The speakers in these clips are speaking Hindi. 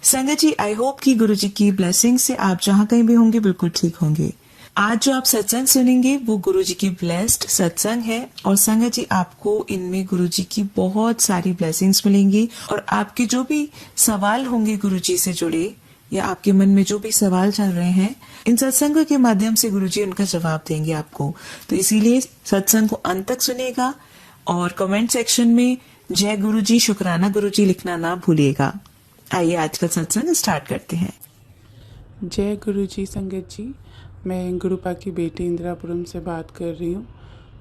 संगत जी, आई होप कि गुरुजी की ब्लेसिंग से आप जहाँ कहीं भी होंगे बिल्कुल ठीक होंगे। आज जो आप सत्संग सुनेंगे वो गुरुजी की ब्लेस्ड सत्संग है और संगत जी आपको इनमें गुरुजी की बहुत सारी ब्लेसिंग्स मिलेंगी और आपके जो भी सवाल होंगे गुरुजी से जुड़े या आपके मन में जो भी सवाल चल रहे हैं इन सत्संगों के माध्यम से गुरुजी उनका जवाब देंगे आपको। तो इसीलिए सत्संग को अंत तक सुनेगा और कमेंट सेक्शन में जय गुरुजी शुक्राना गुरुजी लिखना ना भूलिएगा। आइए आज का सत्संग स्टार्ट करते हैं। जय गुरु जी। संगत जी, मैं गुरुपा की बेटी इंदिरापुरम से बात कर रही हूँ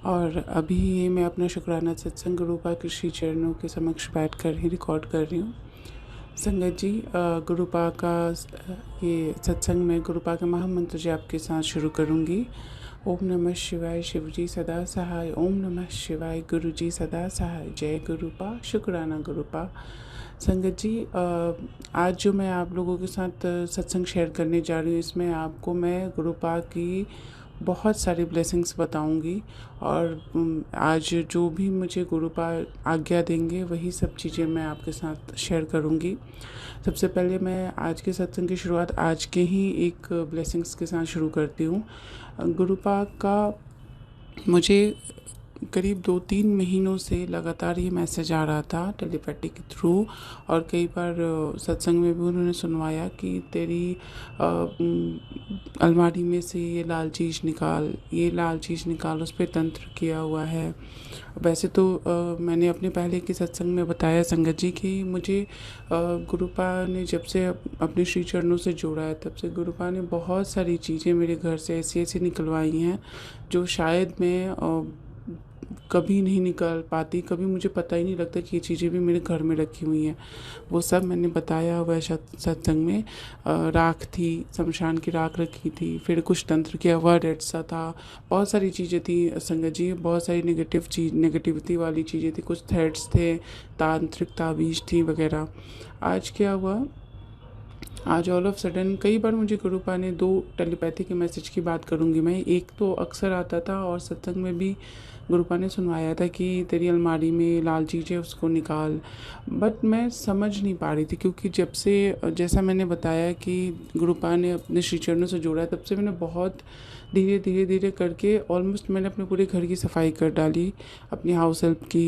और अभी ये मैं अपना शुक्राना सत्संग गुरुपा के श्री चरणों के समक्ष बैठ कर ही रिकॉर्ड कर रही हूँ। संगत जी, गुरुपा का ये सत्संग में गुरुपा के महामंत्र जी आपके साथ शुरू करूँगी। ओम नमः शिवाय, शिव जी सदा सहाय। ओम नमः शिवाय, गुरु जी सदा सहाय। जय गुरुपा, शुक्राना गुरुपा। संगत जी, आज जो मैं आप लोगों के साथ सत्संग शेयर करने जा रही हूँ, इसमें आपको मैं गुरुपा की बहुत सारी ब्लेसिंग्स बताऊंगी और आज जो भी मुझे गुरुपा आज्ञा देंगे वही सब चीज़ें मैं आपके साथ शेयर करूंगी। सबसे पहले मैं आज के सत्संग की शुरुआत आज के ही एक ब्लेसिंग्स के साथ शुरू करती हूँ। गुरुपा का मुझे करीब 2-3 महीनों से लगातार ये मैसेज आ रहा था टेलीपैथी के थ्रू और कई बार सत्संग में भी उन्होंने सुनवाया कि तेरी अलमारी में से ये लाल चीज़ निकाल, ये लाल चीज़ निकाल, उस पर तंत्र किया हुआ है। वैसे तो मैंने अपने पहले के सत्संग में बताया संगत जी कि मुझे गुरुपा ने जब से अपने श्री चरणों से जोड़ा है तब से गुरुपा ने बहुत सारी चीज़ें मेरे घर से ऐसी ऐसी निकलवाई हैं जो शायद मैं कभी नहीं निकाल पाती। कभी मुझे पता ही नहीं लगता कि ये चीज़ें भी मेरे घर में रखी हुई हैं। वो सब मैंने बताया हुआ सत्संग में। राख थी, शमशान की राख रखी थी, फिर कुछ तंत्र किया हुआ रेड सा था, बहुत सारी चीज़ें थी संगत जी। बहुत सारी नेगेटिविटी वाली चीज़ें थी, कुछ थ्रेड्स थे, तांत्रिक ताबीज़ थी वगैरह। आज क्या हुआ, आज ऑल ऑफ सडन कई बार मुझे गुरुपा ने 2 टेलीपैथी के मैसेज की बात करूँगी मैं। एक तो अक्सर आता था और सत्संग में भी गुरुपा ने सुनवाया था कि तेरी अलमारी में लाल चीज़ है उसको निकाल, बट मैं समझ नहीं पा रही थी क्योंकि जब से जैसा मैंने बताया कि गुरुपा ने अपने श्री चरणों से जोड़ा है तब से मैंने बहुत धीरे धीरे करके ऑलमोस्ट मैंने अपने पूरे घर की सफाई कर डाली अपनी हाउस हेल्प की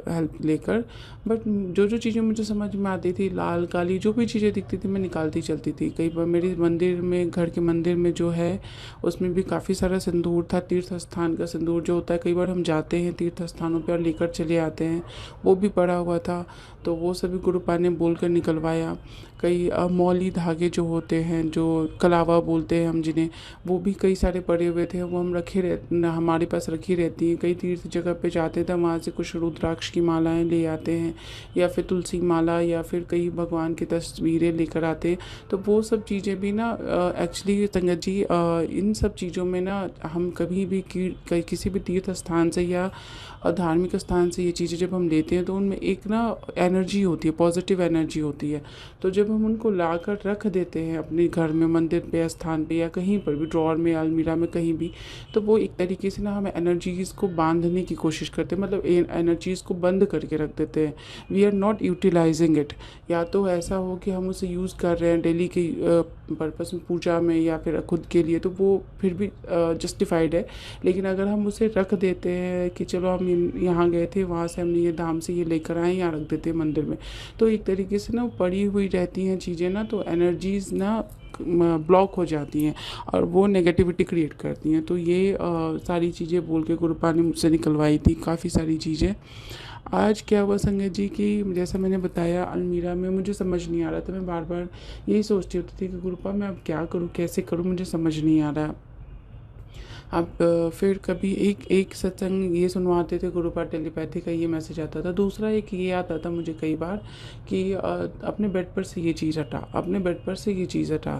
हेल्प लेकर। बट जो जो चीज़ें मुझे समझ में आती थी, लाल काली जो भी चीज़ें दिखती थी मैं निकालती चलती थी। कई बार मेरे मंदिर में, घर के मंदिर में जो है उसमें भी काफ़ी सारा सिंदूर था, तीर्थ स्थान का सिंदूर जो होता है, कई बार हम जाते हैं तीर्थ स्थानों पर और लेकर चले आते हैं, वो भी पड़ा हुआ था। तो वो सभी गुरुपा ने बोल कर निकलवाया। कई मौली धागे जो होते हैं, जो कलावा बोलते हैं हम जिन्हें, वो भी कई सारे पड़े हुए थे, वो हम हमारे पास रखी रहती हैं। कई तीर्थ जगह पे जाते थे, वहाँ से कुछ रुद्राक्ष की मालाएं ले आते हैं या फिर तुलसी माला या फिर कई भगवान की तस्वीरें लेकर आते हैं। तो वो सब चीज़ें भी ना एक्चुअली संगत जी, इन सब चीज़ों में ना हम कभी भी किसी भी तीर्थ स्थान से या धार्मिक स्थान से ये चीज़ें जब हम लेते हैं तो उनमें एक ना एनर्जी होती है, पॉजिटिव एनर्जी होती है। तो जब हम उनको लाकर रख देते हैं अपने घर में, मंदिर पे, स्थान पे या कहीं पर भी, ड्रॉअर में, अलमीरा में, कहीं भी, तो वो एक तरीके से ना हमें एनर्जीज़ को बांधने की कोशिश करते हैं, मतलब एनर्जीज़ को बंद करके रख देते हैं। We are not utilising it. या तो ऐसा हो कि हम उसे यूज़ कर रहे हैं डेली की पर्पस में, पूजा में या फिर खुद के लिए, तो वो फिर भी जस्टिफाइड है। लेकिन अगर हम उसे रख देते हैं कि चलो हम यहाँ गए थे, वहाँ से हमने ये धाम से ये लेकर आए, यहाँ रख देते हैं मंदिर में, तो एक तरीके से ना पड़ी हुई रहती हैं चीज़ें ना, तो एनर्जीज़ ना ब्लॉक हो जाती हैं और वो नेगेटिविटी क्रिएट करती हैं। तो ये सारी चीज़ें बोल के गुरुपा ने मुझसे निकलवाई थी, काफ़ी सारी चीज़ें। आज क्या हुआ संगत जी कि जैसा मैंने बताया, अलमीरा में मुझे समझ नहीं आ रहा था, मैं बार बार यही सोचती होती थी कि गुरुपा मैं अब क्या करूँ, कैसे करूँ, मुझे समझ नहीं आ रहा। अब फिर कभी एक सत्संग ये सुनवाते थे गुरुपा, टेलीपैथी का ये मैसेज आता था। दूसरा एक ये आता था मुझे कई बार कि अपने बेड पर से ये चीज़ हटा, अपने बेड पर से ये चीज़ हटा।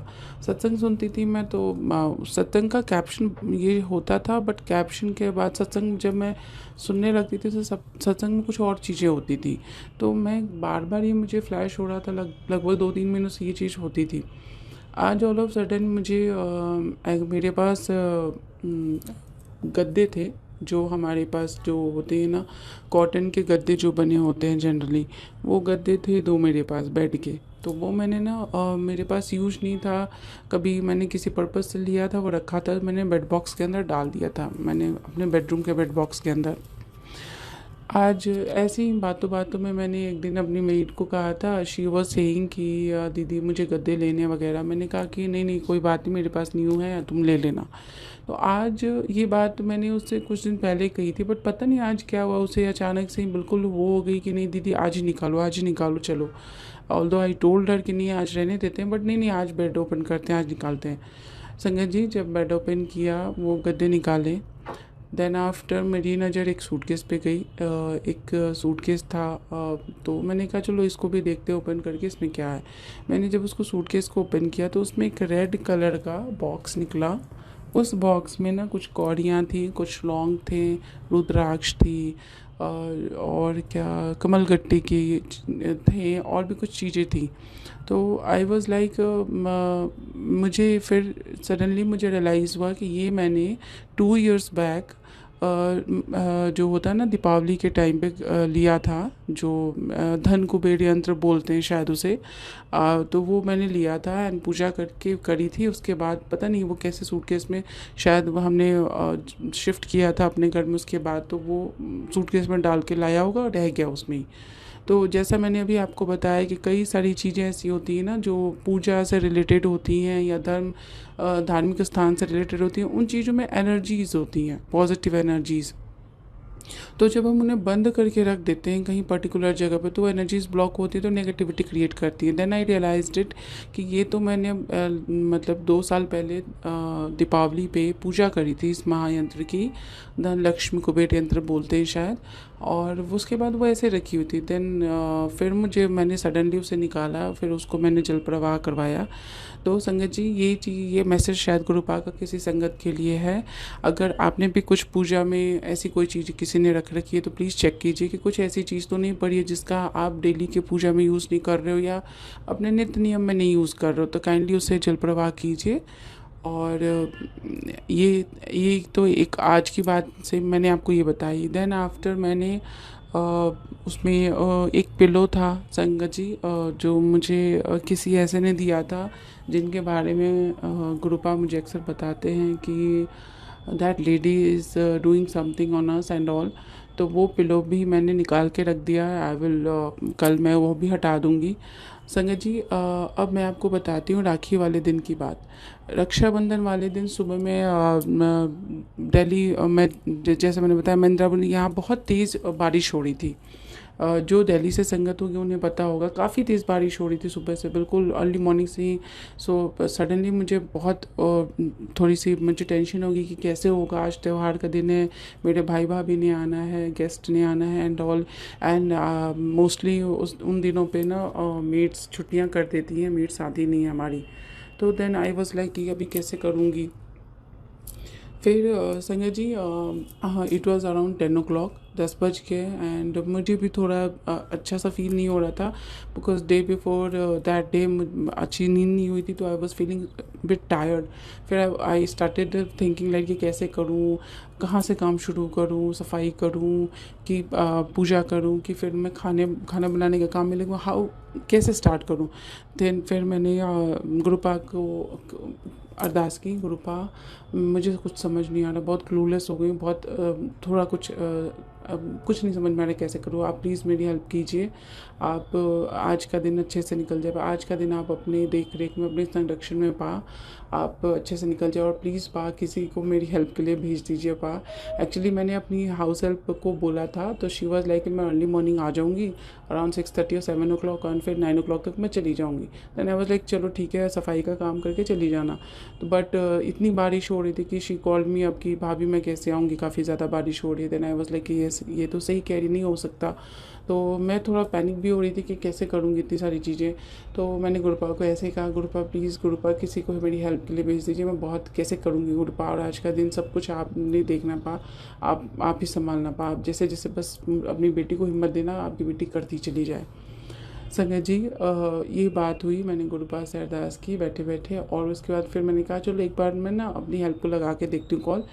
सत्संग सुनती थी मैं तो सत्संग का कैप्शन ये होता था, बट कैप्शन के बाद सत्संग जब मैं सुनने लगती थी तो सत्संग में कुछ और चीज़ें होती थी। तो मैं बार बार ये मुझे फ्लैश हो रहा था, लगभग 2-3 महीनों से ये चीज़ होती थी। आज ऑल ऑफ सडन मुझे मेरे पास गद्दे थे, जो हमारे पास जो होते हैं ना, कॉटन के गद्दे जो बने होते हैं जनरली, वो गद्दे थे 2 मेरे पास बेड के। तो वो मैंने ना मेरे पास यूज़ नहीं था, कभी मैंने किसी पर्पज़ से लिया था, वो रखा था, मैंने बेड बॉक्स के अंदर डाल दिया था, मैंने अपने बेडरूम के बेड बॉक्स के अंदर। आज ऐसे ही बातों बातों में मैंने एक दिन अपनी मेड को कहा था, शी वॉज सेइंग कि दीदी मुझे गद्दे लेने वगैरह। मैंने कहा कि नहीं नहीं कोई बात नहीं, मेरे पास न्यू है, तुम ले लेना। तो आज ये बात मैंने उससे कुछ दिन पहले कही थी, बट पता नहीं आज क्या हुआ, उसे अचानक से ही बिल्कुल वो हो गई कि नहीं दीदी आज ही निकालो, आज ही निकालो चलो। ऑल्दो आई टोल्ड हर कि नहीं आज रहने देते हैं, बट नहीं नहीं आज बेड ओपन करते हैं, आज निकालते हैं। संगत जी जब बेड ओपन किया, वो गद्दे निकाले, देन आफ्टर मेरी नज़र एक सूटकेस पे गई। एक सूटकेस था, तो मैंने कहा चलो इसको भी देखते हैं ओपन करके इसमें क्या है। मैंने जब उसको सूटकेस को ओपन किया तो उसमें एक रेड कलर का बॉक्स निकला। उस बॉक्स में ना कुछ कौड़ियाँ थी, कुछ लौंग थे, रुद्राक्ष थी, और क्या कमलगट्टे के थे, और भी कुछ चीज़ें थी। तो आई वॉज़ लाइक, मुझे फिर सडनली मुझे रियलाइज़ हुआ कि ये मैंने 2 years बैक जो होता है ना दीपावली के टाइम पे लिया था, जो धन कुबेर यंत्र बोलते हैं शायद उसे। तो वो मैंने लिया था एंड पूजा करके करी थी। उसके बाद पता नहीं वो कैसे सूटकेस में, शायद वो हमने शिफ्ट किया था अपने घर में, उसके बाद तो वो सूटकेस में डाल के लाया होगा और रह गया उसमें ही। तो जैसा मैंने अभी आपको बताया कि कई सारी चीज़ें ऐसी होती हैं ना जो पूजा से रिलेटेड होती हैं या धार्मिक स्थान से रिलेटेड होती हैं, उन चीज़ों में एनर्जीज़ होती हैं, पॉजिटिव एनर्जीज़। तो जब हम उन्हें बंद करके रख देते हैं कहीं पर्टिकुलर जगह पे, तो वो एनर्जीज ब्लॉक होती है, तो नेगेटिविटी क्रिएट करती है। देन आई रियलाइज्ड इट कि ये तो मैंने मतलब 2 साल पहले दीपावली पे पूजा करी थी इस महायंत्र की, धन लक्ष्मी कुबेर यंत्र बोलते हैं शायद, और उसके बाद वो ऐसे रखी हुई थी। देन फिर मैंने सडनली उसे निकाला, फिर उसको मैंने जल प्रवाह करवाया। तो संगत जी ये मैसेज शायद गुरुपा का किसी संगत के लिए है। अगर आपने भी कुछ पूजा में ऐसी कोई चीज़ किसी ने रख रखी है तो प्लीज़ चेक कीजिए कि कुछ ऐसी चीज़ तो नहीं पड़ी है जिसका आप डेली के पूजा में यूज़ नहीं कर रहे हो या अपने नित्य नियम में नहीं यूज़ कर रहे हो, तो काइंडली उसे जल प्रवाह कीजिए। और ये तो एक आज की बात से मैंने आपको ये बताई। देन आफ्टर मैंने उसमें एक पिलो था संगत जी, जो मुझे किसी ऐसे ने दिया था जिनके बारे में गुरुपा मुझे अक्सर बताते हैं कि that lady is doing something on us and all. तो वो पिलो भी मैंने निकाल के रख दिया है। आई विल कल मैं वो भी हटा दूँगी। संगत जी अब मैं आपको बताती हूँ राखी वाले दिन की बात। रक्षाबंधन वाले दिन सुबह में दिल्ली में, जैसे मैंने बताया, महेंद्रावनी, यहाँ बहुत तेज़ बारिश हो रही थी। जो दिल्ली से संगत होगी उन्हें पता होगा, काफ़ी तेज़ बारिश हो रही थी सुबह से, बिल्कुल अर्ली मॉर्निंग से ही। सो सडनली मुझे बहुत थोड़ी सी मुझे टेंशन होगी कि कैसे होगा, आज त्यौहार का दिन है, मेरे भाई भाभी ने आना है, गेस्ट ने आना है एंड ऑल। एंड मोस्टली उन दिनों पे ना मेड्स छुट्टियां कर देती हैं, मेड्स आती नहीं है हमारी। तो देन आई वॉज लाइक कि अभी कैसे करूँगी। फिर Sanjay ji it was around 10 o'clock, 10 बज के, एंड मुझे भी थोड़ा अच्छा सा फील नहीं हो रहा था, because day before that day अच्छी नींद नहीं हुई थी, तो I was feeling bit tired. फिर आई स्टार्टेड थिंकिंग लाइक कि कैसे करूँ, कहाँ से काम शुरू करूँ, सफाई करूँ कि पूजा करूँ कि फिर मैं खाना बनाने का काम मिलेगा, हाउ कैसे स्टार्ट करूँ। देन फिर मैंने गुरुपा को अरदास की, गुरुपा मुझे कुछ समझ नहीं आ रहा, बहुत क्लूलेस हो गई, बहुत थोड़ा कुछ अब कुछ नहीं समझ में आ रहा कैसे करूँ, आप प्लीज़ मेरी हेल्प कीजिए। आप आज का दिन अच्छे से निकल जाए, आज का दिन आप अपने देख रेख में, अपने संरक्षण में पा, आप अच्छे से निकल जाए। और प्लीज़ पा किसी को मेरी हेल्प के लिए भेज दीजिए पा। एक्चुअली मैंने अपनी हाउस हेल्प को बोला था, तो शी वॉज़ लाइक मैं अर्ली मॉर्निंग आ जाऊँगी अराउंड 6:30 और 7 o'clock, और फिर 9 o'clock तक मैं चली जाऊँगी। देन आई वॉज लाइक चलो ठीक है, सफाई का काम करके चली जाना। तो बट इतनी बारिश हो रही थी कि शी कॉल्ड मी अब कि भाभी मैं कैसे आऊँगी, काफ़ी ज़्यादा बारिश हो रही है। देन आई वॉज लाइक ये तो सही कह रही, नहीं हो सकता। तो मैं थोड़ा पैनिक भी हो रही थी कि कैसे करूँगी इतनी सारी चीज़ें। तो मैंने गुरुपा को ऐसे ही कहा, गुरुपा प्लीज़, गुरुपा किसी को मेरी हेल्प के लिए भेज दीजिए, मैं बहुत कैसे करूँगी गुरुपा, और आज का दिन सब कुछ आप नहीं देखना पा, आप ही संभालना पा, आप जैसे जैसे बस अपनी बेटी को हिम्मत देना, आपकी बेटी करती चली जाए। संगत जी ये बात हुई, मैंने गुरुपा से अरदास की बैठे बैठे, और उसके बाद फिर मैंने कहा चलो एक बार मैं ना अपनी हेल्प को लगा के देखती हूँ कॉल।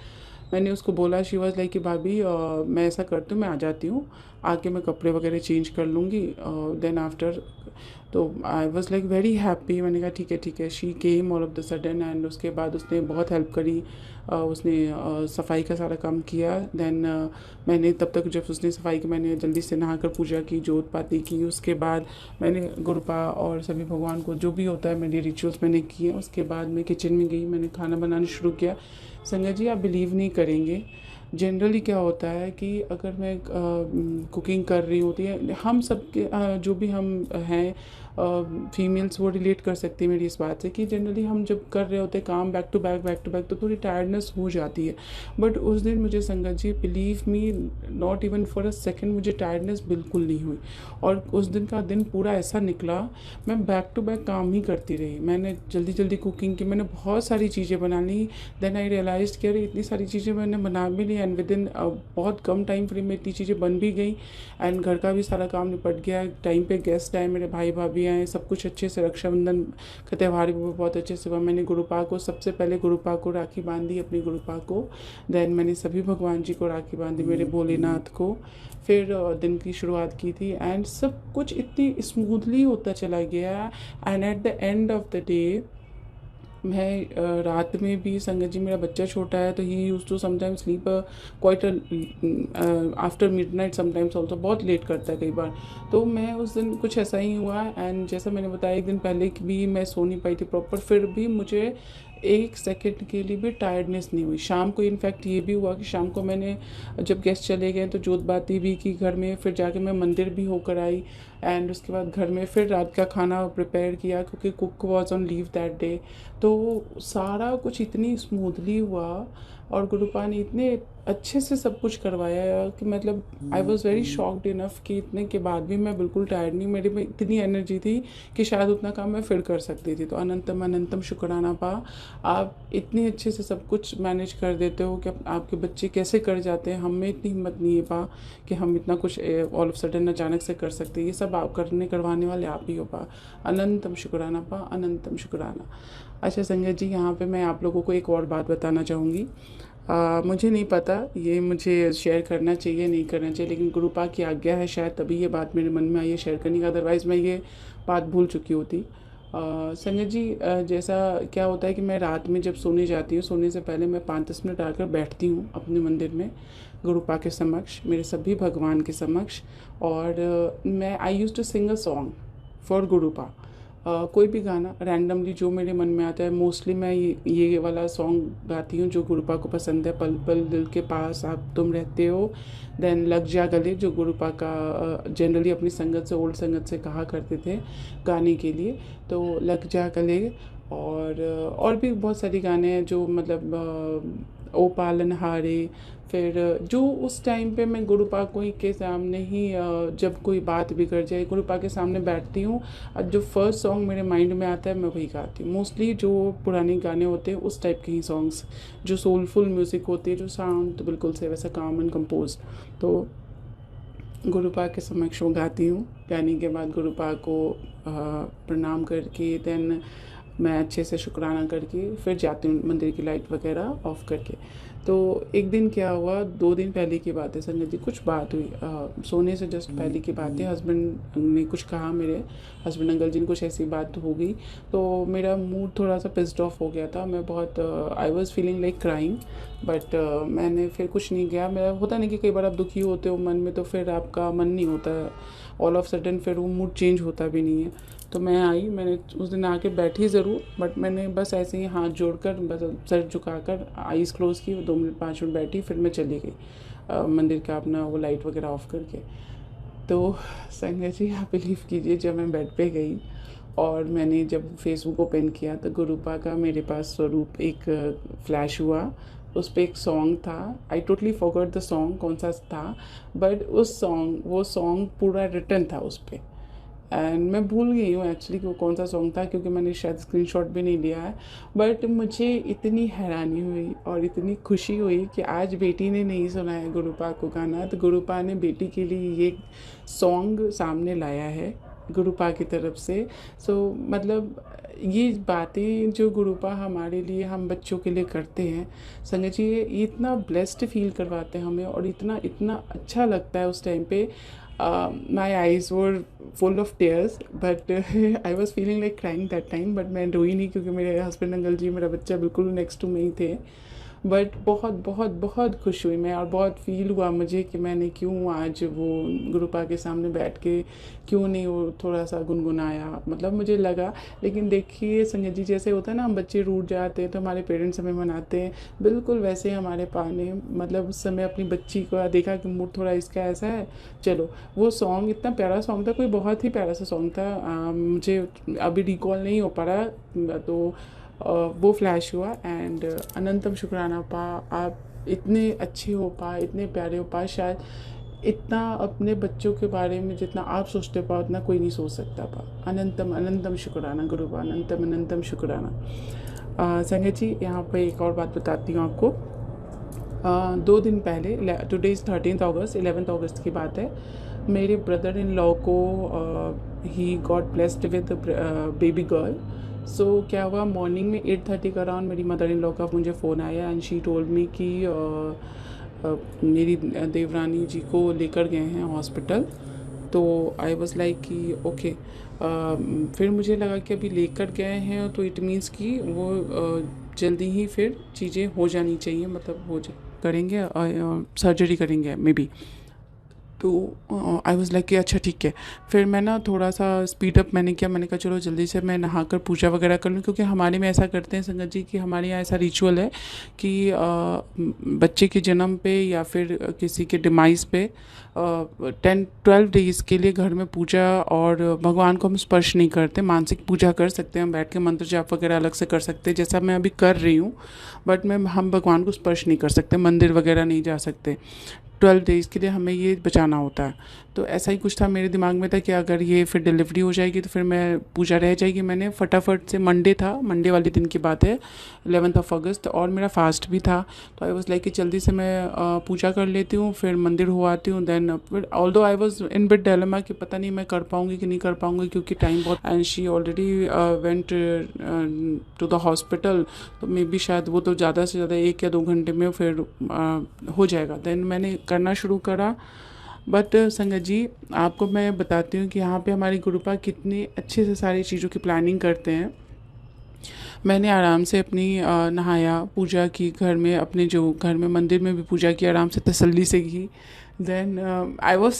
मैंने उसको बोला, शी वॉज लाइक कि भाभी मैं ऐसा करती हूँ, मैं आ जाती हूँ, आके मैं कपड़े वगैरह चेंज कर लूँगी देन आफ्टर। तो I was like very happy. मैंने कहा ठीक है। She came all of the sudden and उसके बाद उसने बहुत हेल्प करी। उसने सफाई का सारा काम किया। देन मैंने तब तक जब उसने सफाई की, मैंने जल्दी से नहाकर पूजा की, जोत पाती की। उसके बाद मैंने गुरुपा और सभी भगवान को जो भी होता है मेरे रिचुअल्स मैंने किए। उसके बाद मैं किचन में गई, मैंने खाना बनाना शुरू किया। संगत जी, आप बिलीव नहीं करेंगे, जनरली क्या होता है कि अगर मैं कुकिंग कर रही होती है, हम सब के जो भी हम हैं फीमेल्स, वो रिलेट कर सकती है मेरी इस बात से कि जनरली हम जब कर रहे होते हैं काम बैक टू बैक तो थोड़ी टायर्डनेस हो जाती है। बट उस दिन मुझे Sangat ji, believe me, not even for a second मुझे टायर्डनेस बिल्कुल नहीं हुई। और उस दिन का दिन पूरा ऐसा निकला, मैं बैक टू बैक काम ही करती रही। मैंने जल्दी जल्दी कुकिंग की, मैंने बहुत सारी चीज़ें बना ली। देन आई रियलाइज़ कि अरे इतनी सारी चीज़ें मैंने बना भी ली एंड विद इन बहुत कम टाइम फ्रेम में इतनी चीज़ें बन भी गई एंड घर का भी सारा काम निपट गया। टाइम पे गेस्ट आए, मेरे भाई भाभी आए, सब कुछ अच्छे से, रक्षाबंधन का त्यौहार भी बहुत अच्छे से हुआ। मैंने गुरुपा को, सबसे पहले गुरुपा को राखी बांधी, अपनी गुरुपा को। देन मैंने सभी भगवान जी को राखी बांधी, मेरे भोलेनाथ को। फिर दिन की शुरुआत की थी एंड सब कुछ इतनी स्मूथली होता चला गया। And at the end of the day मैं रात में भी, संगत जी मेरा बच्चा छोटा है तो ही use to sometime sleep quite after midnight sometimes also, बहुत लेट करता है कई बार। तो मैं उस दिन कुछ ऐसा ही हुआ एंड जैसा मैंने बताया एक दिन पहले कि भी मैं सो नहीं पाई थी प्रॉपर, फिर भी मुझे एक सेकंड के लिए भी टायर्डनेस नहीं हुई। शाम को इनफैक्ट ये भी हुआ कि शाम को मैंने, जब गेस्ट चले गए तो जोत बाती भी की घर में, फिर जाके मैं मंदिर भी होकर आई एंड उसके बाद घर में फिर रात का खाना प्रिपेयर किया क्योंकि cook was on leave that day. तो सारा कुछ इतनी स्मूथली हुआ और गुरुपा ने इतने अच्छे से सब कुछ करवाया कि मतलब I was very shocked enough कि इतने के बाद भी मैं बिल्कुल टायर्ड नहीं, मेरे में इतनी एनर्जी थी कि शायद उतना काम मैं फिर कर सकती थी। तो अनंतम अनंतम शुक्राना पा, आप इतनी अच्छे से सब कुछ मैनेज कर देते हो कि आपके बच्चे कैसे कर जाते हैं। हम में इतनी हिम्मत नहीं है पा कि हम इतना कुछ ऑल ऑफ सडन अचानक से कर सकते। ये सब आप करवाने वाले आप ही हो पा। अनंतम शुक्राना पा, अनंतम शुक्राना। अच्छा संगत जी, यहाँ पे मैं आप लोगों को एक और बात बताना चाहूँगी। मुझे नहीं पता ये मुझे शेयर करना चाहिए नहीं करना चाहिए, लेकिन गुरुपा की आज्ञा है शायद तभी ये बात मेरे मन में आई है शेयर करने का, अदरवाइज़ मैं ये बात भूल चुकी होती। संगत जी, जैसा क्या होता है कि मैं रात में जब सोने जाती हूँ, सोने से पहले मैं 5-10 मिनट आकर बैठती हूँ अपने मंदिर में गुरुपा के समक्ष, मेरे सभी भगवान के समक्ष। और मैं I use to sing a song for Gurupa. कोई भी गाना रैंडमली जो मेरे मन में आता है, मोस्टली मैं ये वाला सॉन्ग गाती हूँ जो गुरुपा को पसंद है। पल पल दिल के पास आप तुम रहते हो। देन लग जा गले, जो गुरुपा का जनरली अपनी संगत से, ओल्ड संगत से कहा करते थे गाने के लिए, तो लग जा गले। और भी बहुत सारे गाने हैं जो मतलब ओ पालनहारे। फिर जो उस टाइम पे मैं गुरुपा को ही के सामने ही जब कोई बात बिगड़ जाए, गुरुपा के सामने बैठती हूँ और जो फर्स्ट सॉन्ग मेरे माइंड में आता है मैं वही गाती हूँ। मोस्टली जो पुराने गाने होते हैं उस टाइप के ही सॉन्ग्स, जो सोलफुल म्यूज़िक होती है, जो साउंड तो बिल्कुल से वैसा काम एंड कंपोज, तो गुरुपा के समक्ष वो गाती हूँ। गाने के बाद गुरुपा को प्रणाम करके देन मैं अच्छे से शुक्राना करके फिर जाती हूँ मंदिर की लाइट वगैरह ऑफ़ करके। तो एक दिन क्या हुआ, 2 दिन पहले की बात है संगत जी, कुछ बात हुई सोने से जस्ट पहले की बात है। हस्बैंड ने कुछ कहा, मेरे हस्बैंड अंकल जी ने कुछ ऐसी बात हो गई तो मेरा मूड थोड़ा सा पिस्ड ऑफ हो गया था। मैं बहुत I was feeling like crying, but मैंने फिर कुछ नहीं किया। मेरा होता नहीं कि कई बार आप दुखी होते हो मन में तो फिर आपका मन नहीं होता ऑल ऑफ सडन, फिर वो मूड चेंज होता भी नहीं है। तो मैं आई, मैंने उस दिन आके बैठी ज़रूर, बट मैंने बस ऐसे ही हाथ जोड़कर, बस सर झुकाकर आईज़ क्लोज़ की, 2 मिनट 5 मिनट बैठी, फिर मैं चली गई मंदिर का अपना वो लाइट वगैरह ऑफ़ करके। तो संगत जी, आप बिलीव कीजिए, जब मैं बेड पे गई और मैंने जब फेसबुक ओपन किया तो गुरुपा का मेरे पास स्वरूप एक फ्लैश हुआ। उस पर एक सॉन्ग था, I totally forgot the song कौन सा था, बट वो सॉन्ग पूरा रिटन था उस पर। एंड मैं भूल गई हूँ एक्चुअली कि वो कौन सा सॉन्ग था, क्योंकि मैंने शायद स्क्रीनशॉट भी नहीं लिया है। बट मुझे इतनी हैरानी हुई और इतनी खुशी हुई कि आज बेटी ने नहीं सुना है गुरुपा को गाना, तो गुरुपा ने बेटी के लिए ये सॉन्ग सामने लाया है गुरुपा की तरफ से। सो मतलब ये बातें जो गुरुपा हमारे लिए, हम बच्चों के लिए करते हैं संगत जी, ये इतना ब्लेस्ड फील करवाते हैं हमें, और इतना इतना अच्छा लगता है उस टाइम पे। My eyes were full of tears, but I was feeling like crying that time, but मैं रोई नहीं क्योंकि मेरे हस्बैंड अंकल जी, मेरा बच्चा बिल्कुल नेक्स्ट टू में ही थे। बट बहुत बहुत बहुत खुश हुई मैं, और बहुत फील हुआ मुझे कि मैंने क्यों आज वो गुरुपा के सामने बैठ के क्यों नहीं वो थोड़ा सा गुनगुनाया, मतलब मुझे लगा। लेकिन देखिए संगत जी, जैसे होता है ना, हम बच्चे रूठ जाते हैं तो हमारे पेरेंट्स हमें मनाते हैं, बिल्कुल वैसे हमारे पा ने मतलब उस समय अपनी बच्ची को देखा कि मूड थोड़ा इसका ऐसा है, चलो वो सॉन्ग, इतना प्यारा सॉन्ग था, कोई बहुत ही प्यारा सा सॉन्ग था, मुझे अभी रिकॉल नहीं हो पा रहा, तो वो फ्लैश हुआ। एंड अनंतम शुक्राना पा, आप इतने अच्छे हो पा, इतने प्यारे हो पा, शायद इतना अपने बच्चों के बारे में जितना आप सोचते पा उतना कोई नहीं सोच सकता पा। अनंतम अनंतम शुक्राना गुरुपा, अनंतम अनंतम शुक्राना। संगत जी, यहाँ पे एक और बात बताती हूँ आपको। 2 दिन पहले, टुडे इज़ 13 अगस्त, 11 अगस्त की बात है, मेरे ब्रदर इन लॉ को ही got blessed with baby girl. So क्या हुआ, मॉर्निंग में 8:30 का अराउंड मेरी मदर इन लॉ का मुझे फ़ोन आया, एंड शी टोल्ड मी कि मेरी देवरानी जी को लेकर गए हैं हॉस्पिटल। तो आई वॉज़ लाइक कि ओके। फिर मुझे लगा कि अभी लेकर गए हैं तो इट मीन्स कि वो जल्दी ही फिर चीज़ें हो जानी चाहिए, मतलब करेंगे, सर्जरी करेंगे मे बी। तो आई वॉज़ लाइक कि अच्छा ठीक है। फिर मैं ना थोड़ा सा स्पीड अप मैंने किया, मैंने कहा चलो जल्दी से मैं नहाकर पूजा वगैरह कर लूँ, क्योंकि हमारे में ऐसा करते हैं संगत जी कि हमारे यहाँ ऐसा रिचुअल है कि बच्चे के जन्म पे या फिर किसी के डिमाइस पे 10-12 डेज़ के लिए घर में पूजा, और भगवान को हम स्पर्श नहीं करते। मानसिक पूजा कर सकते हैं, हम बैठ के मंत्र जाप वगैरह अलग से कर सकते हैं, जैसा मैं अभी कर रही हूँ, बट हम भगवान को स्पर्श नहीं कर सकते, मंदिर वगैरह नहीं जा सकते। 12 डेज़ के लिए हमें ये बचाना होता है। तो ऐसा ही कुछ था मेरे दिमाग में था कि अगर ये फिर डिलीवरी हो जाएगी तो फिर मैं पूजा रह जाएगी। मैंने फटाफट से, मंडे था, मंडे वाले दिन की बात है, 11 अगस्त, और मेरा फास्ट भी था, तो आई वॉज़ लाइक कि जल्दी से मैं पूजा कर लेती हूँ, फिर मंदिर हो आती हूँ। Then although I was in bit dilemma कि पता नहीं मैं कर पाऊँगी कि नहीं कर पाऊँगी, क्योंकि टाइम बहुत, and she already went to the hospital, तो मे बी शायद वो तो ज़्यादा से ज़्यादा 1 या 2 घंटे में फिर हो जाएगा। देन मैंने करना शुरू करा। बट संगत जी, आपको मैं बताती हूँ कि यहाँ पे हमारी गुरुपा कितने अच्छे से सारी चीज़ों की प्लानिंग करते हैं। मैंने आराम से अपनी नहाया, पूजा की, घर में अपने जो घर में मंदिर में भी पूजा की, आराम से तसल्ली से की। देन आई वॉज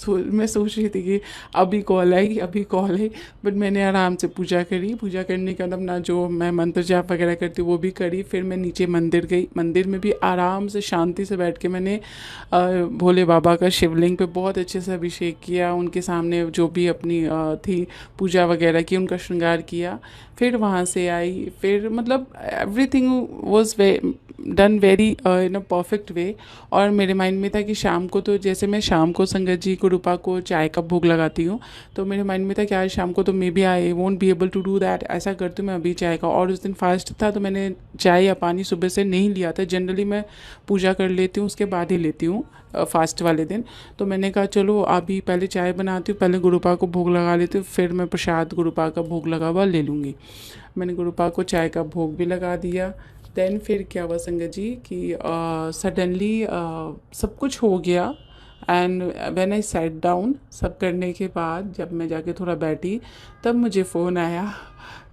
मैं सोच रही थी कि अभी कॉल आई, अभी कॉल आई, बट मैंने आराम से पूजा करी। पूजा करने के बाद अपना जो मैं मंत्र जाप वगैरह करती हूँ वो भी करी। फिर मैं नीचे मंदिर गई, मंदिर में भी आराम से शांति से बैठ के मैंने भोले बाबा का शिवलिंग पे बहुत अच्छे से अभिषेक किया, उनके सामने जो भी अपनी थी पूजा वगैरह की, उनका श्रृंगार किया। फिर वहाँ से आई, फिर मतलब everything was done very in a perfect way. और मेरे माइंड में था कि शाम को, तो जैसे मैं शाम को संगत जी गुरुपा को चाय का भोग लगाती हूँ, तो मेरे माइंड में था कि आज शाम को तो maybe I won't be able to do that, ऐसा करती हूँ मैं अभी चाय का। और उस दिन फास्ट था तो मैंने चाय या पानी सुबह से नहीं लिया था, जनरली मैं पूजा कर लेती हूँ उसके बाद ही लेती हूँ फास्ट वाले दिन। तो मैंने कहा चलो अभी पहले चाय बनाती हूँ, पहले गुरुपा को भोग लगा लेती हूँ, फिर मैं प्रसाद गुरुपा का भोग लगा हुआ ले लूँगी। मैंने गुरुपा को चाय का भोग भी लगा दिया। देन फिर क्या हुआ संगत जी कि सडनली सब कुछ हो गया, and when I sat down, सब करने के बाद जब मैं जाके थोड़ा बैठी, तब मुझे फ़ोन आया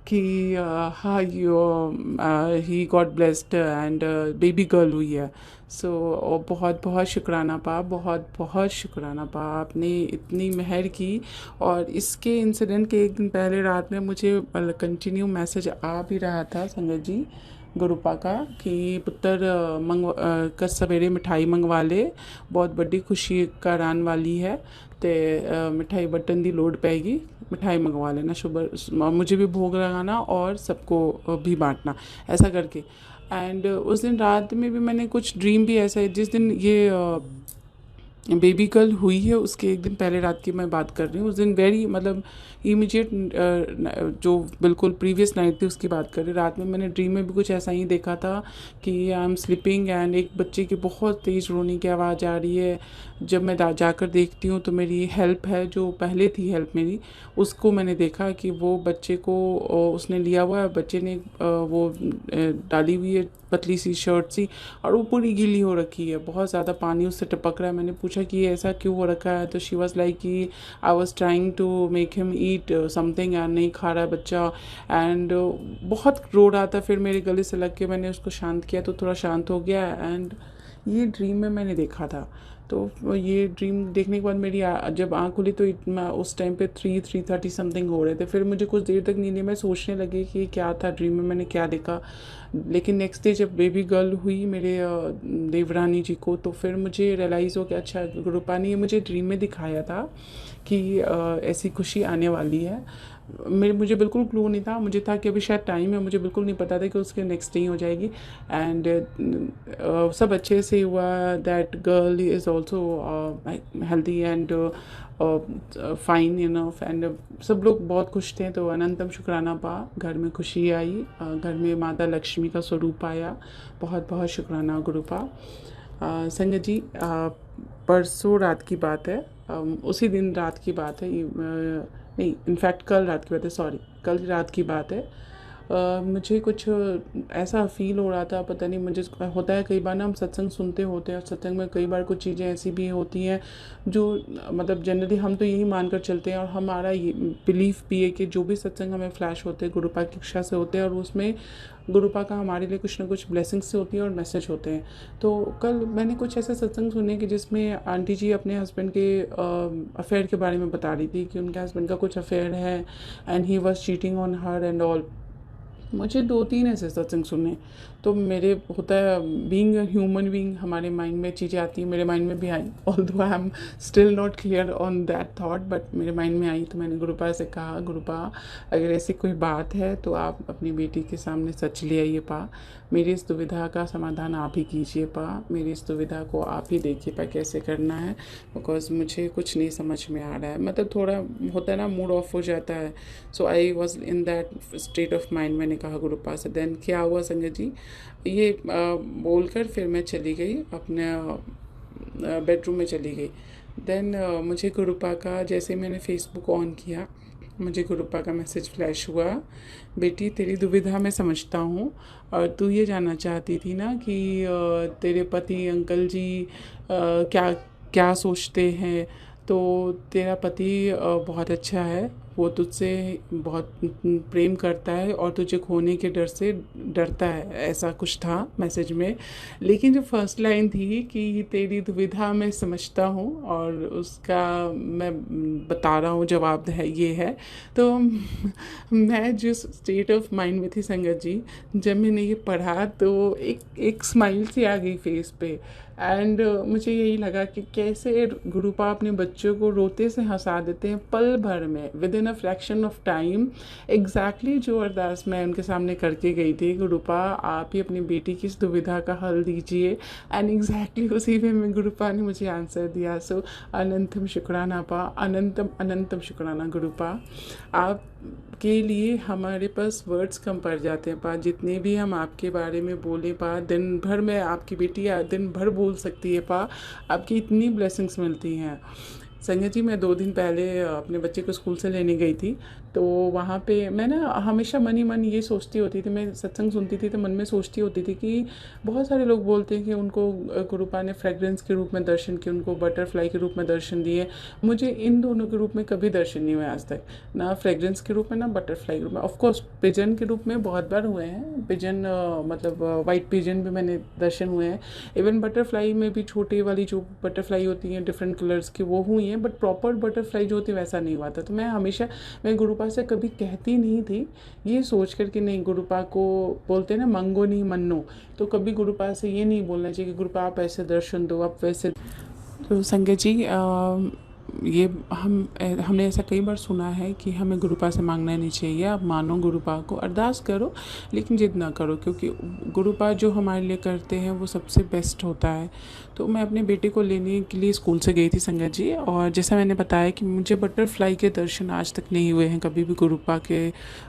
कि हाँ ही got blessed and baby girl हुई है। सो बहुत बहुत शुक्राना पा, बहुत बहुत शुक्राना पा, आपने इतनी मेहर की। और इसके इंसिडेंट के एक दिन पहले रात में मुझे कंटिन्यू मैसेज आ भी रहा था संगत जी गुरुपा का कि पुत्र कल सवेरे मिठाई मंगवा ले, बहुत बड़ी खुशी करान वाली है, तो मिठाई बटन दी लोड पैगी, मिठाई मंगवा लेना, सुबह मुझे भी भोग लगाना और सबको भी बांटना, ऐसा करके। एंड उस दिन रात में भी मैंने कुछ ड्रीम भी ऐसा है, जिस दिन ये बेबी गर्ल हुई है उसके एक दिन पहले रात की मैं बात कर रही हूँ। उस दिन वेरी मतलब इमीडिएट जो बिल्कुल प्रीवियस नाइट थी उसकी बात कर रही हूँ। रात में मैंने ड्रीम में भी कुछ ऐसा ही देखा था कि आई एम स्लीपिंग एंड एक बच्चे की बहुत तेज़ रोने की आवाज़ आ रही है। जब मैं जाकर देखती हूँ तो मेरी हेल्प है जो पहले थी हेल्प मेरी, उसको मैंने देखा कि वो बच्चे को उसने लिया हुआ है। बच्चे ने वो डाली हुई है पतली सी शर्ट सी, और वो पूरी गीली हो रखी है, बहुत ज़्यादा पानी उससे टपक रहा है। मैंने पूछा कि ये ऐसा क्यों हो रखा है, तो शी वॉज लाइक कि I was trying to make him eat something and नहीं खा रहा है बच्चा, एंड बहुत रो रहा था। फिर मेरे गले से लग के मैंने उसको शांत किया तो थोड़ा शांत हो गया। एंड ये ड्रीम में मैंने देखा था। तो ये ड्रीम देखने के बाद मेरी जब आँख खुली तो मैं उस टाइम पे 3:30 समथिंग हो रहे थे। फिर मुझे कुछ देर तक नींद नहीं, मैं सोचने लगी कि क्या था ड्रीम में, मैंने क्या देखा। लेकिन नेक्स्ट डे जब बेबी गर्ल हुई मेरे देवरानी जी को, तो फिर मुझे रियलाइज़ हो कि अच्छा गुरुपा ने ये मुझे ड्रीम में दिखाया था कि ऐसी खुशी आने वाली है। मुझे बिल्कुल क्लू नहीं था, मुझे था कि अभी शायद टाइम है, मुझे बिल्कुल नहीं पता था कि उसके नेक्स्ट डे ही हो जाएगी। एंड सब अच्छे से हुआ। That girl is also healthy and fine enough, and सब लोग बहुत खुश थे। तो अनंतम शुक्राना पा, घर में खुशी आई, घर में माता लक्ष्मी का स्वरूप आया। बहुत बहुत शुक्राना गुरुपा। संगत जी, परसों रात की बात है, उसी दिन रात की बात है, नहीं इनफैक्ट कल रात की बात है, सॉरी कल रात की बात है। मुझे कुछ ऐसा फील हो रहा था, पता नहीं मुझे होता है कई बार ना, हम सत्संग सुनते होते हैं और सत्संग में कई बार कुछ चीज़ें ऐसी भी होती हैं जो मतलब जनरली हम तो यही मानकर चलते हैं, और हमारा ये बिलीफ भी है कि जो भी सत्संग हमें फ्लैश होते हैं गुरुपा की इच्छा से होते हैं, और उसमें गुरुपा का हमारे लिए कुछ ना कुछ ब्लेसिंग्स से होती है और मैसेज होते हैं। तो कल मैंने कुछ ऐसे सत्संग सुने कि जिसमें आंटी जी अपने हस्बैंड के अफेयर के बारे में बता रही थी कि उनके हस्बैंड का कुछ अफेयर है and he was cheating on her and all. मुझे 2-3 ऐसे सत्संग सुने, तो मेरे होता है बीइंग अ ह्यूमन बीइंग, हमारे माइंड में चीज़ें आती हैं, मेरे माइंड में भी आई, although I am still not clear on that thought, but मेरे माइंड में आई। तो मैंने गुरुपा से कहा, गुरुपा अगर ऐसी कोई बात है तो आप अपनी बेटी के सामने सच ले आइए पा, मेरी इस दुविधा का समाधान आप ही कीजिए पा, मेरी इस दुविधा को आप ही देखिए पा कैसे करना है, बिकॉज मुझे कुछ नहीं समझ में आ रहा है। मतलब थोड़ा होता है ना, मूड ऑफ हो जाता है। So I was in that state of mind. मैंने कहा गुरुपा से, देन क्या हुआ संगत जी, ये बोलकर फिर मैं चली गई अपने बेडरूम में चली गई। देन मुझे गुरुपा का, जैसे मैंने फेसबुक ऑन किया, मुझे गुरुपा का मैसेज फ्लैश हुआ, बेटी तेरी दुविधा मैं समझता हूँ, और तू ये जानना चाहती थी ना कि तेरे पति अंकल जी क्या क्या सोचते हैं। तो तेरा पति बहुत अच्छा है, वो तुझसे बहुत प्रेम करता है और तुझे खोने के डर से डरता है, ऐसा कुछ था मैसेज में। लेकिन जो फर्स्ट लाइन थी कि तेरी दुविधा मैं समझता हूँ और उसका मैं बता रहा हूँ जवाब है ये है। तो मैं जिस स्टेट ऑफ माइंड में थी संगत जी, जब मैंने ये पढ़ा तो एक स्माइल सी आ गई फेस पे। एंड मुझे यही लगा कि कैसे गुरुपा अपने बच्चों को रोते से हंसा देते हैं पल भर में, with in a fraction of time. Exactly जो अरदास मैं उनके सामने करके गई थी, गुरुपा आप ही अपनी बेटी की इस दुविधा का हल दीजिए, एंड एग्जैक्टली उसी वे में गुरुपा ने मुझे आंसर दिया। सो अनंतम शुक्राना पा, अनंतम अनंतम शुक्राना गुरुपा। आप के लिए हमारे पास वर्ड्स कम पड़ जाते हैं पा, जितने भी हम आपके बारे में बोले पा, दिन भर में आपकी बेटी दिन भर बोल सकती है पा, आपकी इतनी ब्लेसिंग्स मिलती हैं। संगत जी, मैं 2 दिन पहले अपने बच्चे को स्कूल से लेने गई थी, तो वहाँ पे मैं ना हमेशा मन ही मन ये सोचती होती थी, मैं सत्संग सुनती थी तो मन में सोचती होती थी कि बहुत सारे लोग बोलते हैं कि उनको गुरुपा ने फ्रेग्रेंस के रूप में दर्शन किए, उनको बटरफ्लाई के रूप में दर्शन दिए। मुझे इन दोनों के रूप में कभी दर्शन नहीं हुए आज तक, ना फ्रेग्रेंस के रूप में ना बटरफ्लाई के रूप में। ऑफकोर्स पिजन के रूप में बहुत बार हुए हैं, पिजन मतलब वाइट पिजन भी मैंने दर्शन हुए हैं। इवन बटरफ्लाई में भी छोटी वाली जो बटरफ्लाई होती हैं डिफरेंट कलर्स की, वो हुई हैं, बट प्रॉपर बटरफ्लाई जो होती है वैसा नहीं हुआ था। तो मैं गुरुपा से कभी कहती नहीं थी, ये सोच कर कि नहीं, गुरुपा को बोलते हैं ना मंगो नहीं मन्नो, तो कभी गुरुपा से ये नहीं बोलना चाहिए कि गुरुपा आप ऐसे दर्शन दो, आप वैसे। तो संगत जी, ये हमने ऐसा कई बार सुना है कि हमें गुरुपा से मांगना नहीं चाहिए। आप मानो गुरुपा को, अरदास करो, लेकिन जिद ना करो, क्योंकि गुरुपा जो हमारे लिए करते हैं वो सबसे बेस्ट होता है। तो मैं अपने बेटे को लेने के लिए स्कूल से गई थी संगत जी, और जैसा मैंने बताया कि मुझे बटरफ्लाई के दर्शन आज तक नहीं हुए हैं कभी भी गुरुपा के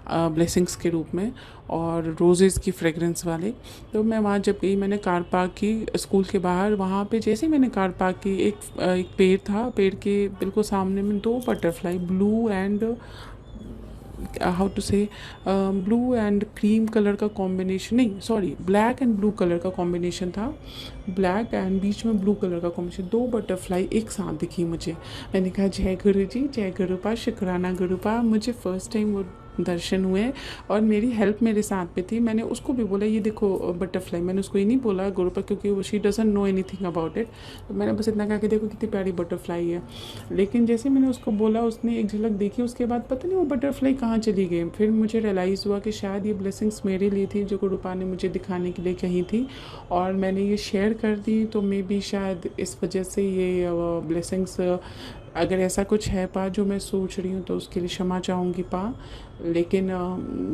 ब्लेसिंग्स के रूप में, और रोज़ेज़ की फ्रेगरेंस वाले। तो मैं वहाँ जब गई, मैंने कार पार्क की स्कूल के बाहर, वहाँ पे जैसे ही मैंने कार पार्क की, एक पेड़ था, पेड़ के बिल्कुल सामने में 2 butterfly, blue and how to say blue and cream colour का कॉम्बिनेशन, नहीं sorry, black and blue colour का कॉम्बिनेशन था, ब्लैक एंड बीच में ब्लू कलर का कॉम्बिनेशन, 2 बटरफ्लाई एक साथ दिखी मुझे। मैंने कहा जय गुरु जी, जय गुरुपा, शुक्राना गुरुपा। मुझे फर्स्ट टाइम वो दर्शन हुए, और मेरी हेल्प मेरे साथ में थी। मैंने उसको भी बोला ये देखो बटरफ्लाई, मैंने उसको ये नहीं बोला गुरुपा, क्योंकि वो she doesn't know anything about it. तो मैंने बस इतना कहा कि देखो कितनी प्यारी बटरफ्लाई है। लेकिन जैसे मैंने उसको बोला, उसने एक झलक देखी, उसके बाद पता नहीं वो बटरफ्लाई कहाँ चली गई। फिर मुझे रियलाइज़ हुआ कि शायद ये ब्लेसिंग्स मेरे लिए थी, जो गुरुपा ने मुझे दिखाने के लिए कही थी, और मैंने ये शेयर कर दी। तो मे बी शायद इस वजह से ये ब्लेसिंग्स, अगर ऐसा कुछ है पा जो मैं सोच रही हूँ, तो उसके लिए क्षमा चाहूँगी पा। लेकिन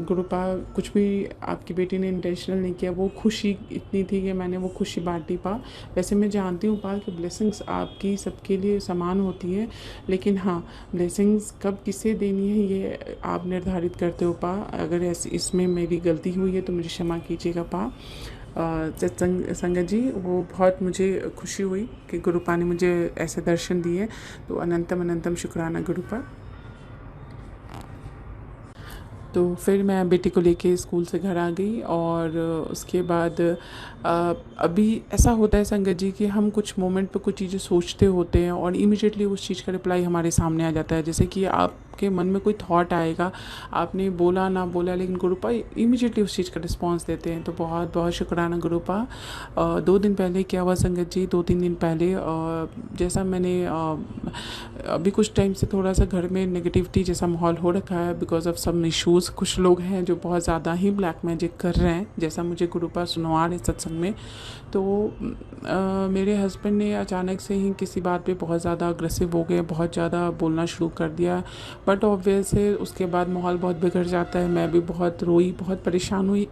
गुरुपा, कुछ भी आपकी बेटी ने इंटेंशनल नहीं किया, वो खुशी इतनी थी कि मैंने वो खुशी बांटी पा। वैसे मैं जानती हूँ पा कि ब्लेसिंग्स आपकी सबके लिए समान होती हैं, लेकिन हाँ, ब्लेसिंग्स कब किसे देनी है ये आप निर्धारित करते हो पा। अगर ऐसी इसमें मेरी गलती हुई है तो मुझे क्षमा कीजिएगा पा। सत्संग संगत जी, वो बहुत मुझे खुशी हुई कि गुरुपा ने मुझे ऐसे दर्शन दिए, तो अनंतम अनंतम शुक्राना गुरुपा। तो फिर मैं बेटी को लेके स्कूल से घर आ गई, और उसके बाद अभी ऐसा होता है संगत जी कि हम कुछ मोमेंट पे कुछ चीज़ें सोचते होते हैं, और इमीडिएटली उस चीज़ का रिप्लाई हमारे सामने आ जाता है। जैसे कि आपके मन में कोई थॉट आएगा, आपने बोला ना बोला, लेकिन गुरुपा इमीडिएटली उस चीज़ का रिस्पॉन्स देते हैं। तो बहुत बहुत शुक्राना गुरुपा। 2 दिन पहले क्या हुआ संगत जी, 2-3 दिन पहले, जैसा मैंने अभी कुछ टाइम से थोड़ा सा घर में नेगेटिविटी जैसा माहौल हो रखा है, बिकॉज ऑफ सम इश्यूज़। कुछ लोग हैं जो बहुत ज़्यादा ही ब्लैक मैजिक कर रहे हैं, जैसा मुझे गुरुपा सुनवा रहे सत्संग में। तो मेरे हस्बैंड ने अचानक से ही किसी बात पे बहुत ज़्यादा अग्रेसिव हो गए, बहुत ज़्यादा बोलना शुरू कर दिया। बट ऑब्वियस है, उसके बाद माहौल बहुत बिगड़ जाता है। मैं भी बहुत रोई, बहुत परेशान हुई,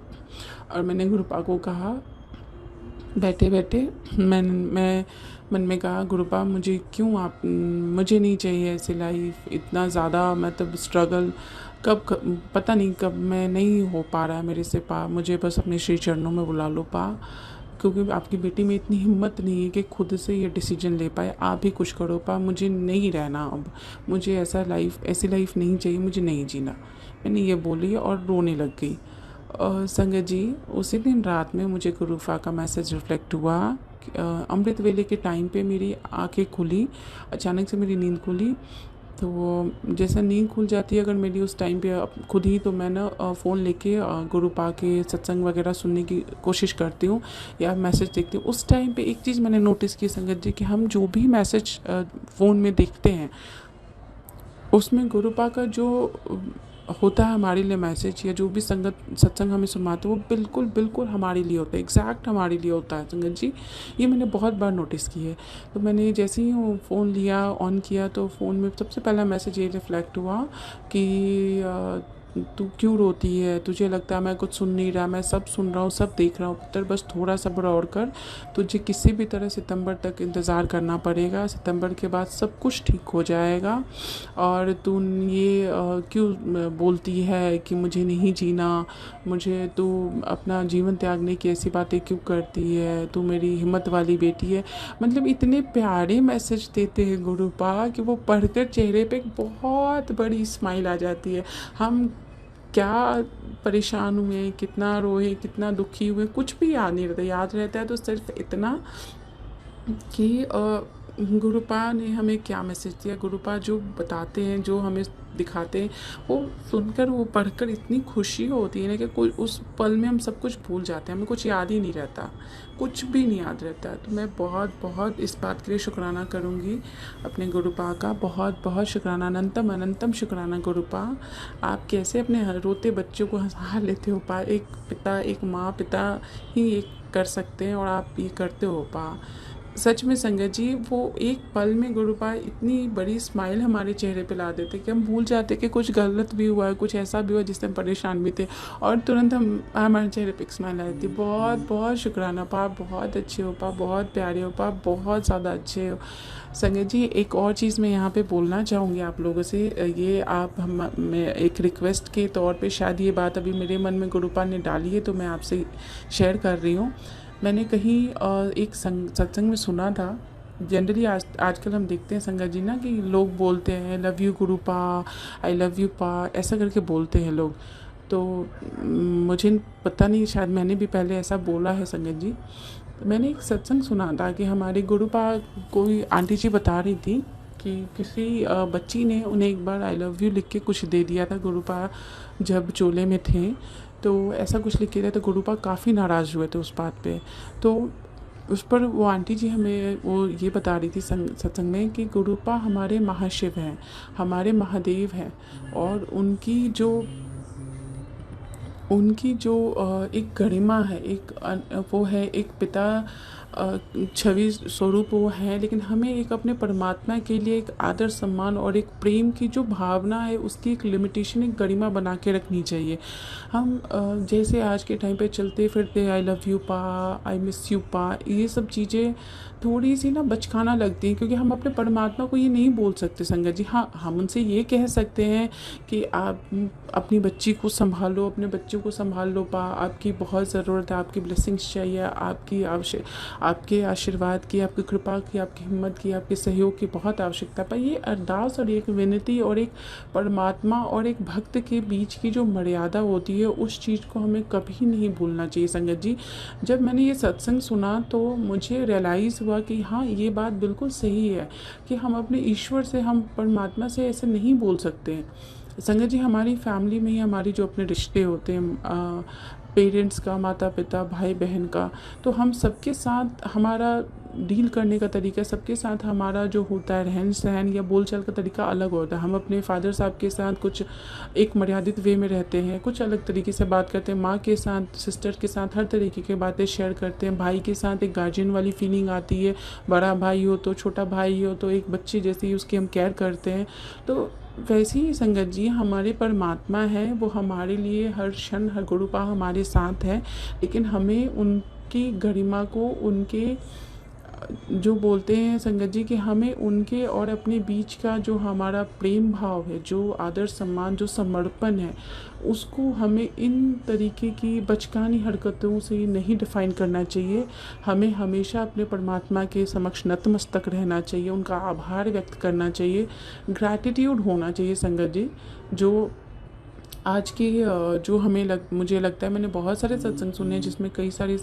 और मैंने गुरुपा को कहा, बैठे बैठे मैं मन में कहा, गुरुपा मुझे क्यों आप, मुझे नहीं चाहिए ऐसी लाइफ, इतना ज़्यादा मतलब स्ट्रगल पता नहीं कब मैं नहीं हो पा रहा है मेरे से पा। मुझे बस अपने श्री चरणों में बुला लो पा, क्योंकि आपकी बेटी में इतनी हिम्मत नहीं है कि खुद से ये डिसीजन ले पाए। आप ही कुछ करो पा, मुझे नहीं रहना अब, मुझे ऐसी लाइफ नहीं चाहिए, मुझे नहीं जीना। मैंने ये बोली और रोने लग गई। संगत जी, उसी दिन रात में मुझे गुरुपा का मैसेज रिफ्लेक्ट हुआ। अमृत वेले के टाइम पे मेरी आंखें खुली, अचानक से मेरी नींद खुली। तो जैसा नींद खुल जाती है अगर मेरी उस टाइम पे खुद ही, तो मैं ना फ़ोन लेके गुरुपा के सत्संग वगैरह सुनने की कोशिश करती हूँ, या मैसेज देखती हूँ। उस टाइम पे एक चीज़ मैंने नोटिस की संगत जी, कि हम जो भी मैसेज फ़ोन में देखते हैं, उसमें गुरुपा का जो होता है हमारे लिए मैसेज, या जो भी सत्संग हमें सुनवाते हैं, वो बिल्कुल बिल्कुल हमारे लिए होता है, एग्जैक्ट हमारे लिए होता है संगत जी। ये मैंने बहुत बार नोटिस की है। तो मैंने जैसे ही वो फ़ोन लिया, ऑन किया, तो फ़ोन में सबसे पहला मैसेज ये रिफ्लेक्ट हुआ कि तू क्यों रोती है, तुझे लगता है मैं कुछ सुन नहीं रहा, मैं सब सुन रहा हूँ, सब देख रहा हूँ पुत्र, बस थोड़ा सब्र और कर। तुझे किसी भी तरह सितंबर तक इंतज़ार करना पड़ेगा, सितंबर के बाद सब कुछ ठीक हो जाएगा। और तू ये क्यों बोलती है कि मुझे नहीं जीना, मुझे तू अपना जीवन त्यागने की ऐसी बातें क्यों करती है, तू मेरी हिम्मत वाली बेटी है। मतलब इतने प्यारे मैसेज देते हैं गुरुपा कि वो पढ़कर चेहरे पे एक बहुत बड़ी स्माइल आ जाती है। हम क्या परेशान हुए, कितना रोए, कितना दुखी हुए, कुछ भी याद नहीं रहता। याद रहता है तो सिर्फ इतना कि गुरुपा ने हमें क्या मैसेज दिया। गुरुपा जो बताते हैं, जो हमें दिखाते हैं, वो सुनकर, वो पढ़कर इतनी खुशी होती है ना, कि कोई उस पल में हम सब कुछ भूल जाते हैं, हमें कुछ याद ही नहीं रहता, कुछ भी नहीं याद रहता। तो मैं बहुत बहुत इस बात के लिए शुक्राना करूँगी अपने गुरुपा का, बहुत बहुत शुक्राना, अनंतम अनंतम शुक्राना गुरुपा। आप कैसे अपने रोते बच्चों को हंसा लेते हो पा। एक पिता, एक माँ पिता ही एक कर सकते हैं, और आप ये करते हो पा। सच में संगत जी, वो एक पल में गुरुपा इतनी बड़ी स्माइल हमारे चेहरे पे ला देते कि हम भूल जाते कि कुछ गलत भी हुआ है, कुछ ऐसा भी हुआ जिससे हम परेशान भी थे, और तुरंत हमारे चेहरे पे एक स्माइल आ जाती। बहुत बहुत शुक्राना पा, बहुत अच्छे हो पा, बहुत प्यारे हो पा, बहुत ज़्यादा अच्छे हो। संगत जी, एक और चीज़ मैं यहाँ पे बोलना चाहूँगी आप लोगों से, ये मैं एक रिक्वेस्ट के तौर पे, शायद ये बात अभी मेरे मन में गुरुपा ने डाली है तो मैं आपसे शेयर कर रही हूँ। मैंने कहीं एक सत्संग में सुना था, जनरली आजकल हम देखते हैं संगत जी ना कि लोग बोलते हैं love you गुरुपा, I love you पा, ऐसा करके बोलते हैं लोग। तो मुझे पता नहीं, शायद मैंने भी पहले ऐसा बोला है संगत जी। मैंने एक सत्संग सुना था कि हमारे गुरुपा, कोई आंटी जी बता रही थी कि किसी बच्ची ने उन्हें एक बार आई लव यू लिख के कुछ दे दिया था, गुरुपा जब चोले में थे तो ऐसा कुछ लिख के दिया, तो गुरुपा काफ़ी नाराज़ हुए थे उस बात पे। तो उस पर वो आंटी जी हमें वो ये बता रही थी सत्संग में कि गुरुपा हमारे महाशिव हैं, हमारे महादेव हैं, और उनकी जो एक गरिमा है, वो है एक पिता छवि स्वरूप वो है, लेकिन हमें एक अपने परमात्मा के लिए एक आदर सम्मान और एक प्रेम की जो भावना है उसकी एक लिमिटेशन, एक गरिमा बना के रखनी चाहिए। हम जैसे आज के टाइम पे चलते फिरते आई लव यू पा, आई मिस यू पा, ये सब चीज़ें थोड़ी सी ना बचकाना लगती हैं, क्योंकि हम अपने परमात्मा को ये नहीं बोल सकते संगत जी। हाँ, हम उनसे ये कह सकते हैं कि आप अपनी बच्ची को संभालो, अपने बच्चों को संभाल लो पा, आपकी बहुत ज़रूरत है, आपकी ब्लेसिंग्स चाहिए, आपके आशीर्वाद की, आपकी कृपा की, आपकी हिम्मत की, आपके सहयोग की बहुत आवश्यकता पर ये अरदास और एक विनती और एक परमात्मा और एक भक्त के बीच की जो मर्यादा होती है, उस चीज़ को हमें कभी नहीं भूलना चाहिए संगत जी। जब मैंने ये सत्संग सुना तो मुझे रियलाइज़ हुआ कि हाँ, ये बात बिल्कुल सही है कि हम अपने ईश्वर से, हम परमात्मा से ऐसे नहीं बोल सकते हैं संगत जी। हमारी फैमिली में ही हमारी जो अपने रिश्ते होते हैं, पेरेंट्स का, माता पिता, भाई बहन का, तो हम सबके साथ हमारा डील करने का तरीका, सबके साथ हमारा जो होता है रहन सहन या बोलचाल का तरीका अलग होता है। हम अपने फादर साहब के साथ कुछ एक मर्यादित वे में रहते हैं, कुछ अलग तरीके से बात करते हैं, माँ के साथ, सिस्टर के साथ हर तरीके की बातें शेयर करते हैं, भाई के साथ एक गार्जियन वाली फीलिंग आती है, बड़ा भाई हो तो, छोटा भाई हो तो, एक बच्चे जैसे ही उसकी हम केयर करते हैं। तो वैसे ही संगत जी, हमारे परमात्मा है, वो हमारे लिए हर क्षण, हर गुरुपा हमारे साथ है, लेकिन हमें उनकी गरिमा को, उनके जो बोलते हैं संगत जी कि हमें उनके और अपने बीच का जो हमारा प्रेम भाव है, जो आदर सम्मान, जो समर्पण है, उसको हमें इन तरीके की बचकानी हरकतों से नहीं डिफ़ाइन करना चाहिए। हमें हमेशा अपने परमात्मा के समक्ष नतमस्तक रहना चाहिए, उनका आभार व्यक्त करना चाहिए, ग्रैटिट्यूड होना चाहिए संगत जी। जो आज की जो मुझे लगता है, मैंने बहुत सारे सत्संग सुने हैं जिसमें कई सारे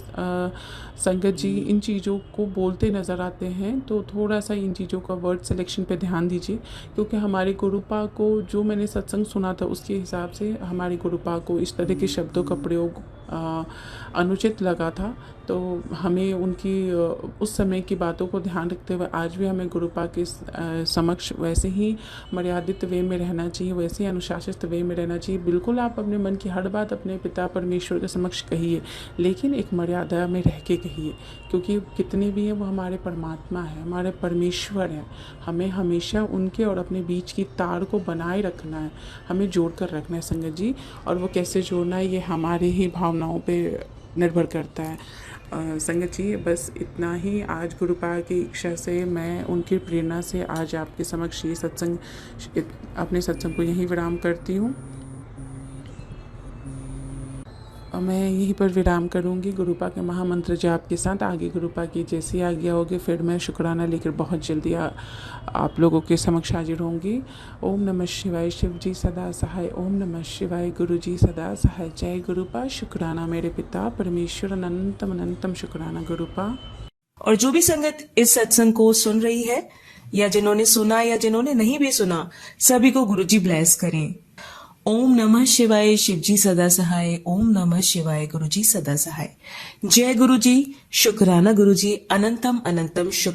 संगत जी इन चीज़ों को बोलते नज़र आते हैं, तो थोड़ा सा इन चीज़ों का वर्ड सिलेक्शन पे ध्यान दीजिए, क्योंकि हमारे गुरुपा को, जो मैंने सत्संग सुना था उसके हिसाब से हमारे गुरुपा को इस तरह के शब्दों का प्रयोग अनुचित लगा था। तो हमें उनकी उस समय की बातों को ध्यान रखते हुए आज भी हमें गुरुपा के समक्ष वैसे ही मर्यादित वे में रहना चाहिए, वैसे ही अनुशासित वे में रहना चाहिए। बिल्कुल आप अपने मन की हर बात अपने पिता परमेश्वर के समक्ष कहिए, लेकिन एक मर्यादा में रह के कहिए, क्योंकि कितने भी हैं वो हमारे परमात्मा है, हमारे परमेश्वर हैं। हमें हमेशा उनके और अपने बीच की तार को बनाए रखना है, हमें जोड़ कर रखना है संगत जी। और वो कैसे जोड़ना है, ये हमारे ही भावनाओं पे निर्भर करता है संगत जी। बस इतना ही आज गुरुपा की इच्छा से, मैं उनकी प्रेरणा से आज आपके समक्ष ये सत्संग, अपने सत्संग को यहीं विराम करती हूँ। मैं यहीं पर विराम करूंगी गुरुपा के महामंत्र जाप के साथ। आगे गुरुपा की जैसी आज्ञा होगी फिर मैं शुक्राना लेकर बहुत जल्दी आप लोगों के समक्ष हाजिर होंगी। ओम नमः शिवाय, शिव जी सदा सहाय। ओम नमः शिवाय, गुरु जी सदा सहाय। जय गुरुपा। शुक्राना मेरे पिता परमेश्वर, अनंतम अनंतम शुक्राना गुरुपा। और जो भी संगत इस सत्संग को सुन रही है, या जिन्होंने सुना या जिन्होंने नहीं भी सुना, सभी को गुरुजी ब्लेस करें। ओम नमः शिवाय, शिव जी सदा सहाय। ओम नमः शिवाय, गुरुजी सदा सहाय। जय गुरुजी। शुक्राना गुरुजी। अनंतम अनंतम शुक्र।